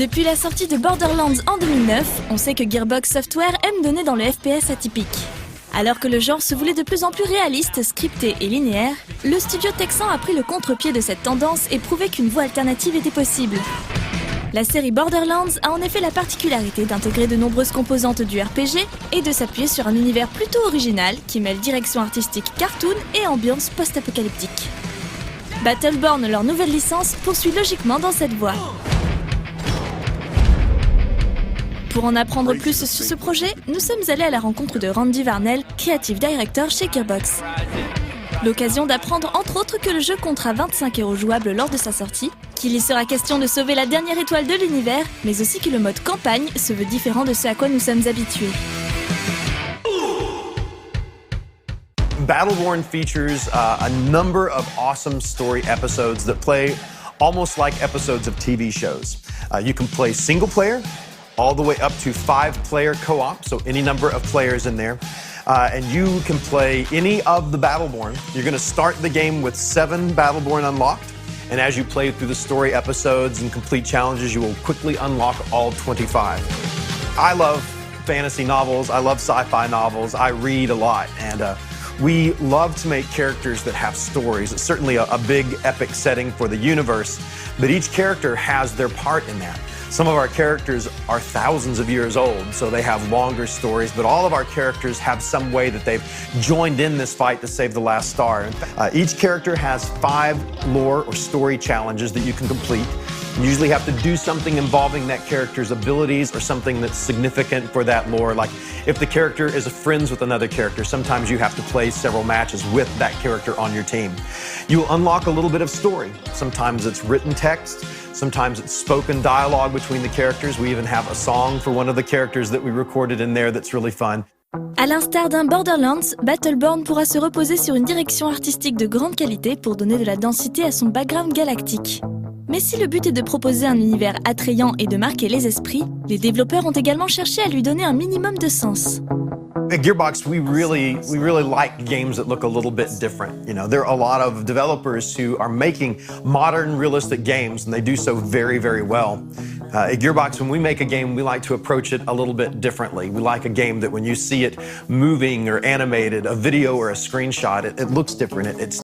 Depuis la sortie de Borderlands en 2009, on sait que Gearbox Software aime donner dans le FPS atypique. Alors que le genre se voulait de plus en plus réaliste, scripté et linéaire, le studio texan a pris le contre-pied de cette tendance et prouvé qu'une voie alternative était possible. La série Borderlands a en effet la particularité d'intégrer de nombreuses composantes du RPG et de s'appuyer sur un univers plutôt original qui mêle direction artistique cartoon et ambiance post-apocalyptique. Battleborn, leur nouvelle licence, poursuit logiquement dans cette voie. Pour en apprendre plus sur ce projet, nous sommes allés à la rencontre de Randy Varnell, Creative Director chez Gearbox. L'occasion d'apprendre entre autres que le jeu comptera 25 héros jouables lors de sa sortie, qu'il y sera question de sauver la dernière étoile de l'univers, mais aussi que le mode campagne se veut différent de ce à quoi nous sommes habitués. Battleborn features a number of awesome story episodes that play almost like episodes of TV shows. You can play single player, all the way up to 5-player co-op, so any number of players in there. And you can play any of the Battleborn. You're going to start the game with 7 Battleborn unlocked, and as you play through the story episodes and complete challenges, you will quickly unlock all 25. I love fantasy novels, I love sci-fi novels, I read a lot, and we love to make characters that have stories. It's certainly a big epic setting for the universe, but each character has their part in that. Some of our characters are thousands of years old, so they have longer stories, but all of our characters have some way that they've joined in this fight to save the last star. Each character has 5 lore or story challenges that you can complete. You usually have to do something involving that character's abilities or something that's significant for that lore. Like if the character is friends with another character, sometimes you have to play several matches with that character on your team. You'll unlock a little bit of story. Sometimes it's written text. Sometimes it's spoken dialogue between the characters. We even have a song for one of the characters that we recorded in there that's really fun. À l'instar d'un Borderlands, Battleborn pourra se reposer sur une direction artistique de grande qualité pour donner de la densité à son background galactique. Mais si le but est de proposer un univers attrayant et de marquer les esprits, les développeurs ont également cherché à lui donner un minimum de sens. At Gearbox, we really like games that look a little bit different. You know, there are a lot of developers who are making modern, realistic games, and they do so very, very well. At Gearbox, when we make a game, we like to approach it a little bit differently. We like a game that when you see it moving or animated, a video or a screenshot, it looks different. It's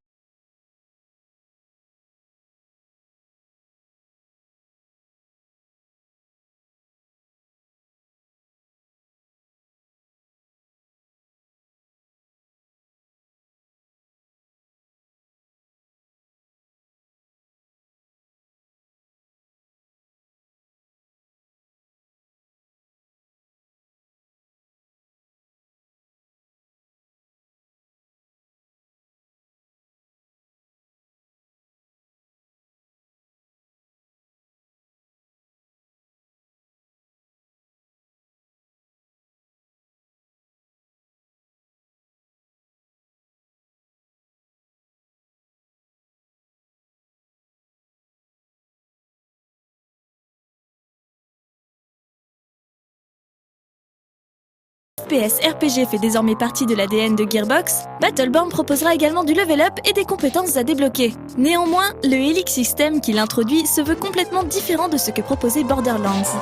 FPS RPG fait désormais partie de l'ADN de Gearbox, Battleborn proposera également du level up et des compétences à débloquer. Néanmoins, le Helix System qu'il introduit se veut complètement différent de ce que proposait Borderlands.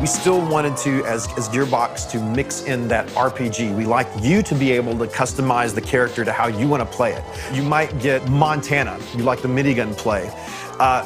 We still wanted to, as Gearbox, to mix in that RPG. We like you to be able to customize the character to how you want to play it. You might get Montana, you like the minigun play.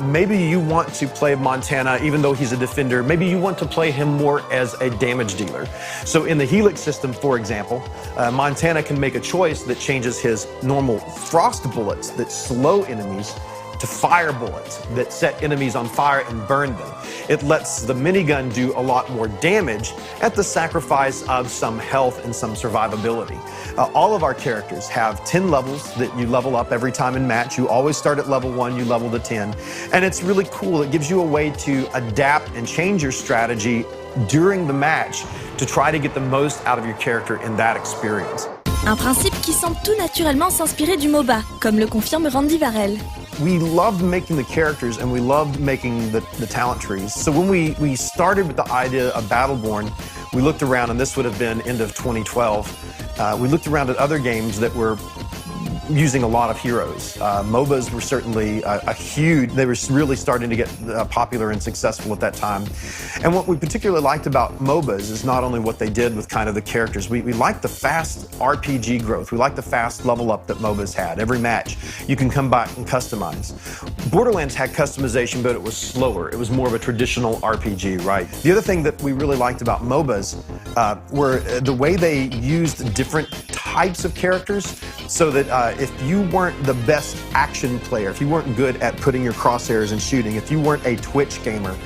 Maybe you want to play Montana even though he's a defender. Maybe you want to play him more as a damage dealer. So in the Helix system, for example, Montana can make a choice that changes his normal frost bullets that slow enemies to fire bullets that set enemies on fire and burn them. It lets the minigun do a lot more damage at the sacrifice of some health and some survivability. All of our characters have 10 levels that you level up every time in match. You always start at level 1, you level to 10. And it's really cool. It gives you a way to adapt and change your strategy during the match to try to get the most out of your character in that experience. Un principe qui semble tout naturellement s'inspirer du MOBA, comme le confirme Randy Varnell. We loved making the characters and we loved making the talent trees. So when we started with the idea of Battleborn, we looked around, and this would have been end of 2012. We looked around at other games that were using a lot of heroes. MOBAs were certainly they were really starting to get popular and successful at that time. And what we particularly liked about MOBAs is not only what they did with kind of the characters, we liked the fast RPG growth. We liked the fast level up that MOBAs had. Every match, you can come back and customize. Borderlands had customization, but it was slower. It was more of a traditional RPG, right? The other thing that we really liked about MOBAs were the way they used different types of characters, so that if you weren't the best action player, if you weren't good at putting your crosshairs and shooting, if you weren't a Twitch gamer,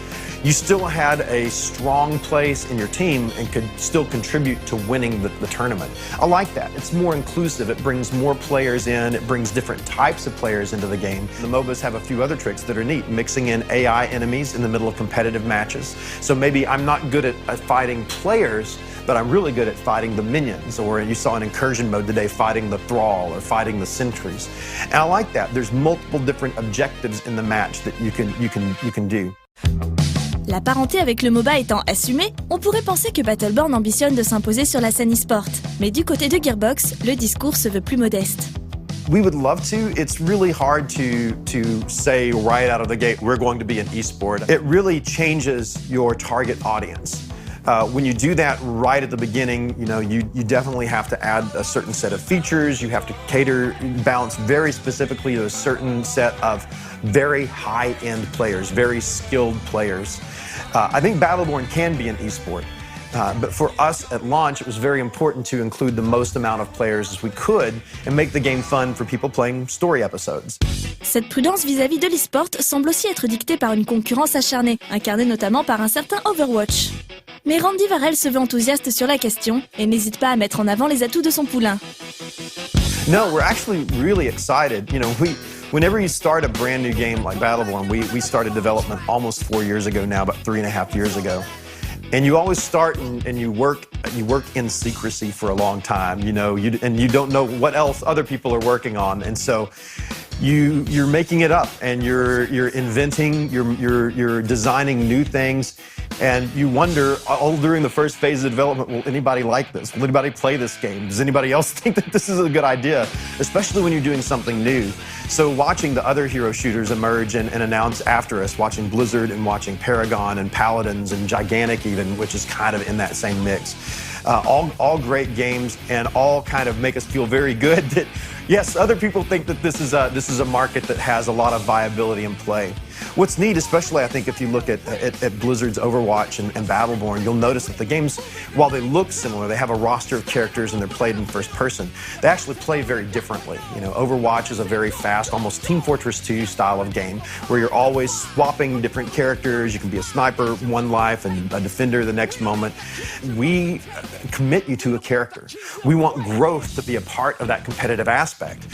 you still had a strong place in your team and could still contribute to winning the tournament. I like that. It's more inclusive. It brings more players in. It brings different types of players into the game. The MOBAs have a few other tricks that are neat, mixing in AI enemies in the middle of competitive matches. So maybe I'm not good at fighting players, but I'm really good at fighting the minions, or you saw in incursion mode today, fighting the thrall or fighting the sentries. And I like that. There's multiple different objectives in the match that you can do. La parenté avec le MOBA étant assumée, on pourrait penser que Battleborn ambitionne de s'imposer sur la scène e-sport. Mais du côté de Gearbox, le discours se veut plus modeste. We would love to. It's really hard to say right out of the gate, we're going to be an esport. It really changes your target audience. When you do that right at the beginning, you definitely have to add a certain set of features. You have to balance very specifically to a certain set of very high-end players, very skilled players. I think Battleborn can be an esport. But for us at launch, it was very important to include the most amount of players as we could and make the game fun for people playing story episodes. Cette prudence vis-à-vis de l'e-sport semble aussi être dictée par une concurrence acharnée, incarnée notamment par un certain Overwatch. Mais Randy Varel se veut enthousiaste sur la question et n'hésite pas à mettre en avant les atouts de son poulain. No, we're actually really excited. Whenever you start a brand new game like Battleborn, we started development almost 4 years ago now, about 3.5 years ago. And you always start and you work in secrecy for a long time, and you don't know what else other people are working on, and so you're making it up and you're inventing, you're designing new things, and you wonder all during the first phase of development, will anybody like this? Will anybody play this game? Does anybody else think that this is a good idea? Especially when you're doing something new. So watching the other hero shooters emerge and announce after us, watching Blizzard and watching Paragon and Paladins and Gigantic even, which is kind of in that same mix. All great games, and all kind of make us feel very good that, yes, other people think that this is a market that has a lot of viability in play. What's neat, especially I think if you look at Blizzard's Overwatch and Battleborn, you'll notice that the games, while they look similar, they have a roster of characters and they're played in first person. They actually play very differently. Overwatch is a very fast, almost Team Fortress 2 style of game where you're always swapping different characters. You can be a sniper one life and a defender the next moment. We commit you to a character. We want growth to be a part of that competitive aspect.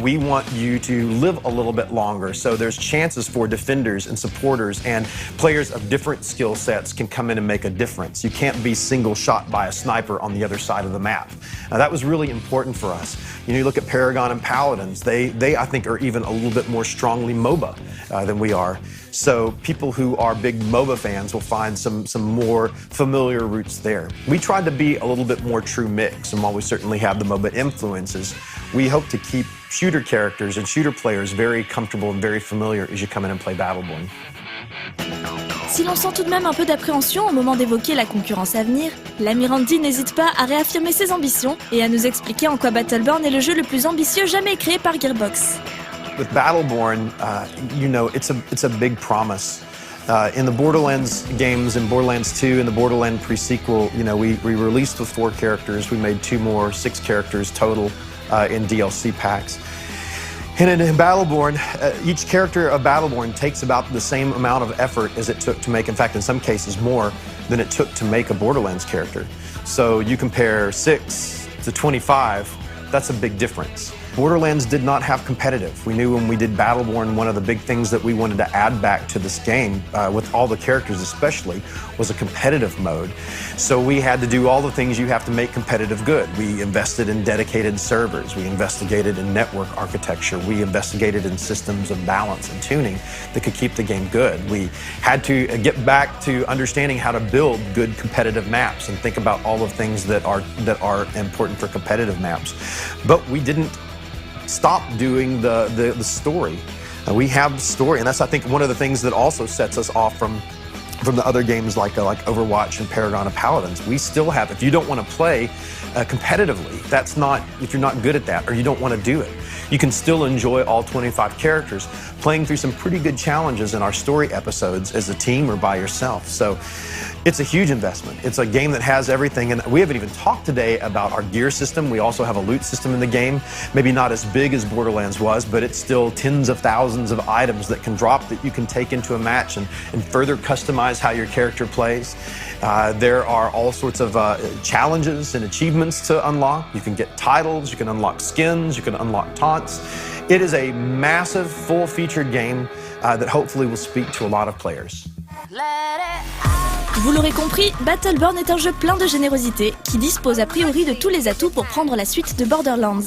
We want you to live a little bit longer, so there's chances for defenders and supporters and players of different skill sets can come in and make a difference. You can't be single shot by a sniper on the other side of the map. Now, that was really important for us. You look at Paragon and Paladins, they I think are even a little bit more strongly MOBA than we are. So people who are big MOBA fans will find some more familiar roots there. We tried to be a little bit more true mix, and while we certainly have the MOBA influences, we hope to keep shooter characters and shooter players very comfortable and very familiar as you come in and play Battleborn. Si l'on sent tout de même un peu d'appréhension au moment d'évoquer la concurrence à venir, l'ami Randy n'hésite pas à réaffirmer ses ambitions et à nous expliquer en quoi Battleborn est le jeu le plus ambitieux jamais créé par Gearbox. With Battleborn, it's a big promise. In the Borderlands games, in Borderlands 2 and the Borderlands pre-sequel, we released with 4 characters. We made 2 more, 6 characters total in DLC packs. And in Battleborn, each character of Battleborn takes about the same amount of effort as it took to make, in fact, in some cases more than it took to make a Borderlands character. So you compare 6 to 25, that's a big difference. Borderlands did not have competitive. We knew when we did Battleborn, one of the big things that we wanted to add back to this game, with all the characters especially, was a competitive mode. So we had to do all the things you have to make competitive good. We invested in dedicated servers. We investigated in network architecture. We investigated in systems of balance and tuning that could keep the game good. We had to get back to understanding how to build good competitive maps and think about all the things that are important for competitive maps. But we didn't stop doing the story. We have story, and that's, I think, one of the things that also sets us off from the other games like Overwatch and Paragon of Paladins. We still have, if you don't want to play competitively, that's not, if you're not good at that or you don't want to do it, you can still enjoy all 25 characters playing through some pretty good challenges in our story episodes as a team or by yourself. So it's a huge investment. It's a game that has everything, and we haven't even talked today about our gear system. We also have a loot system in the game, maybe not as big as Borderlands was, but it's still tens of thousands of items that can drop that you can take into a match and further customize how your character plays. There are all sorts of challenges and achievements to unlock. You can get titles, you can unlock skins, you can unlock taunts. It is a massive, full-featured game that hopefully will speak to a lot of players. Vous l'aurez compris, Battleborn est un jeu plein de générosité qui dispose a priori de tous les atouts pour prendre la suite de Borderlands.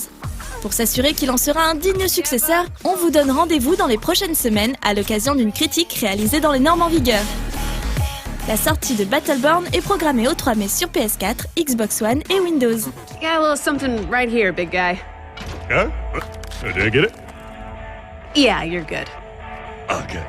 Pour s'assurer qu'il en sera un digne successeur, on vous donne rendez-vous dans les prochaines semaines à l'occasion d'une critique réalisée dans les normes en vigueur. La sortie de Battleborn est programmée au 3 mai sur PS4, Xbox One et Windows. Got a little something right here, big guy. Yeah? Did I get it? Yeah, you're good. Okay.